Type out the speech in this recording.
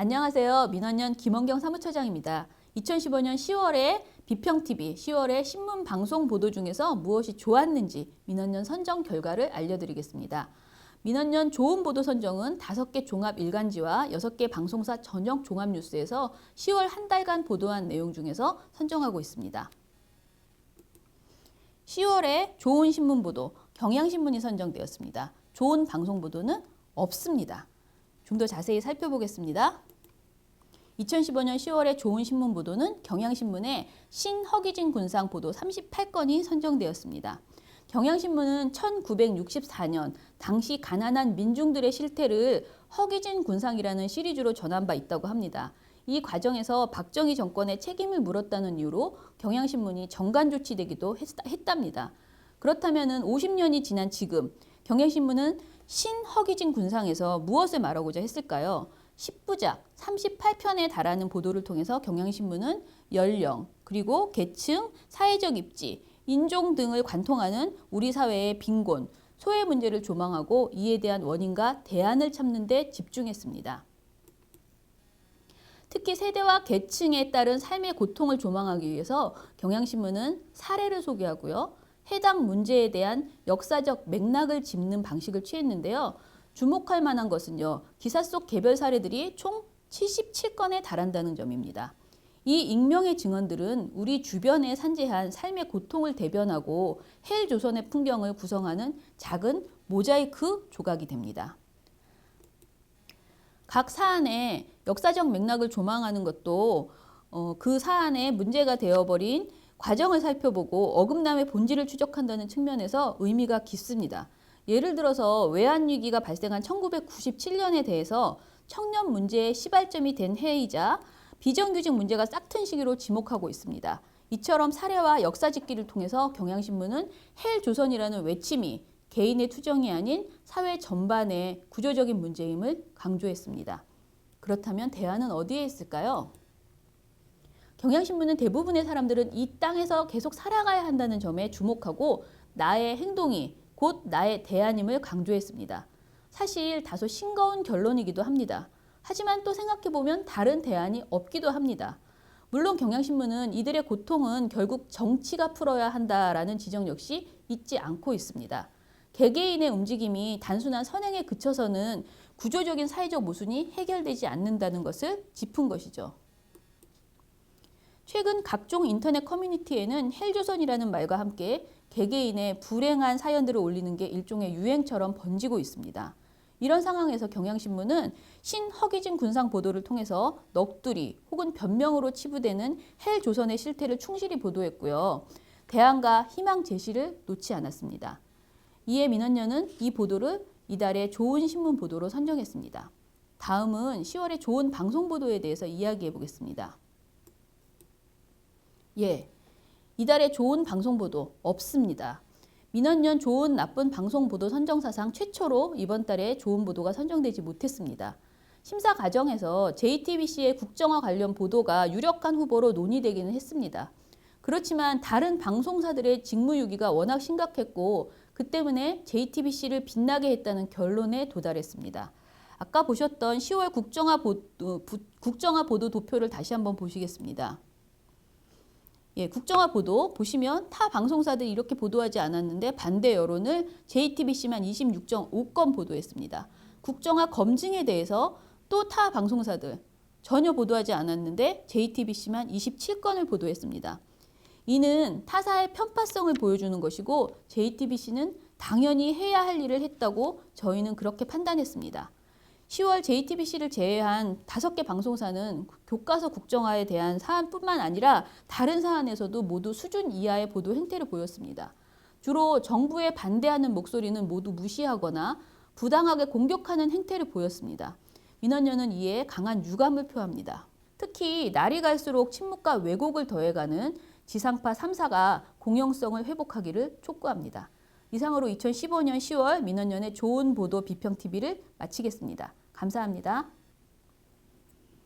안녕하세요. 민원연 김원경 사무처장입니다. 2015년 10월에 비평TV 10월에 신문 방송 보도 중에서 무엇이 좋았는지 민원연 선정 결과를 알려드리겠습니다. 민원연 좋은 보도 선정은 5개 종합 일간지와 6개 방송사 전역 종합 뉴스에서 10월 한 달간 보도한 내용 중에서 선정하고 있습니다. 10월에 좋은 신문 보도, 경향신문이 선정되었습니다. 좋은 방송 보도는 없습니다. 좀 더 자세히 살펴보겠습니다. 2015년 10월에 좋은 신문 보도는 경향신문의 신허기진 군상 보도 38건이 선정되었습니다. 경향신문은 1964년 당시 가난한 민중들의 실태를 허기진 군상이라는 시리즈로 전한 바 있다고 합니다. 이 과정에서 박정희 정권에 책임을 물었다는 이유로 경향신문이 정관 조치되기도 했답니다. 그렇다면 50년이 지난 지금 경향신문은 신허기진 군상에서 무엇을 말하고자 했을까요? 10부작 38편에 달하는 보도를 통해서 경향신문은 연령, 그리고 계층, 사회적 입지, 인종 등을 관통하는 우리 사회의 빈곤, 소외 문제를 조망하고 이에 대한 원인과 대안을 찾는 데 집중했습니다. 특히 세대와 계층에 따른 삶의 고통을 조망하기 위해서 경향신문은 사례를 소개하고요. 해당 문제에 대한 역사적 맥락을 짚는 방식을 취했는데요. 주목할 만한 것은요. 기사 속 개별 사례들이 총 77건에 달한다는 점입니다. 이 익명의 증언들은 우리 주변에 산재한 삶의 고통을 대변하고 헬조선의 풍경을 구성하는 작은 모자이크 조각이 됩니다. 각 사안의 역사적 맥락을 조망하는 것도 그 사안의 문제가 되어버린 과정을 살펴보고 어긋남의 본질을 추적한다는 측면에서 의미가 깊습니다. 예를 들어서 외환위기가 발생한 1997년에 대해서 청년 문제의 시발점이 된 해이자 비정규직 문제가 싹튼 시기로 지목하고 있습니다. 이처럼 사례와 역사짓기를 통해서 경향신문은 헬조선이라는 외침이 개인의 투정이 아닌 사회 전반의 구조적인 문제임을 강조했습니다. 그렇다면 대안은 어디에 있을까요? 경향신문은 대부분의 사람들은 이 땅에서 계속 살아가야 한다는 점에 주목하고 나의 행동이 곧 나의 대안임을 강조했습니다. 사실 다소 싱거운 결론이기도 합니다. 하지만 또 생각해보면 다른 대안이 없기도 합니다. 물론 경향신문은 이들의 고통은 결국 정치가 풀어야 한다라는 지적 역시 잊지 않고 있습니다. 개개인의 움직임이 단순한 선행에 그쳐서는 구조적인 사회적 모순이 해결되지 않는다는 것을 짚은 것이죠. 최근 각종 인터넷 커뮤니티에는 헬조선이라는 말과 함께 개개인의 불행한 사연들을 올리는 게 일종의 유행처럼 번지고 있습니다. 이런 상황에서 경향신문은 신허기진 군상 보도를 통해서 넋두리 혹은 변명으로 치부되는 헬조선의 실태를 충실히 보도했고요. 대안과 희망 제시를 놓지 않았습니다. 이에 민원연은 이 보도를 이달의 좋은 신문 보도로 선정했습니다. 다음은 10월의 좋은 방송 보도에 대해서 이야기해 보겠습니다. 이달의 좋은 방송 보도 없습니다. 민원연 좋은 나쁜 방송 보도 선정 사상 최초로 이번 달에 좋은 보도가 선정되지 못했습니다. 심사 과정에서 JTBC의 국정화 관련 보도가 유력한 후보로 논의되기는 했습니다. 그렇지만 다른 방송사들의 직무유기가 워낙 심각했고 그 때문에 JTBC를 빛나게 했다는 결론에 도달했습니다. 아까 보셨던 10월 국정화 보도 도표를 다시 한번 보시겠습니다. 국정화 보도 보시면 타 방송사들이 이렇게 보도하지 않았는데 반대 여론을 JTBC만 26.5건 보도했습니다. 국정화 검증에 대해서 또 타 방송사들 전혀 보도하지 않았는데 JTBC만 27건을 보도했습니다. 이는 타사의 편파성을 보여주는 것이고 JTBC는 당연히 해야 할 일을 했다고 저희는 그렇게 판단했습니다. 10월 JTBC를 제외한 5개 방송사는 교과서 국정화에 대한 사안뿐만 아니라 다른 사안에서도 모두 수준 이하의 보도 행태를 보였습니다. 주로 정부에 반대하는 목소리는 모두 무시하거나 부당하게 공격하는 행태를 보였습니다. 민원연은 이에 강한 유감을 표합니다. 특히 날이 갈수록 침묵과 왜곡을 더해가는 지상파 3사가 공영성을 회복하기를 촉구합니다. 이상으로 2015년 10월 민원연의 좋은 보도 비평TV를 마치겠습니다. 감사합니다.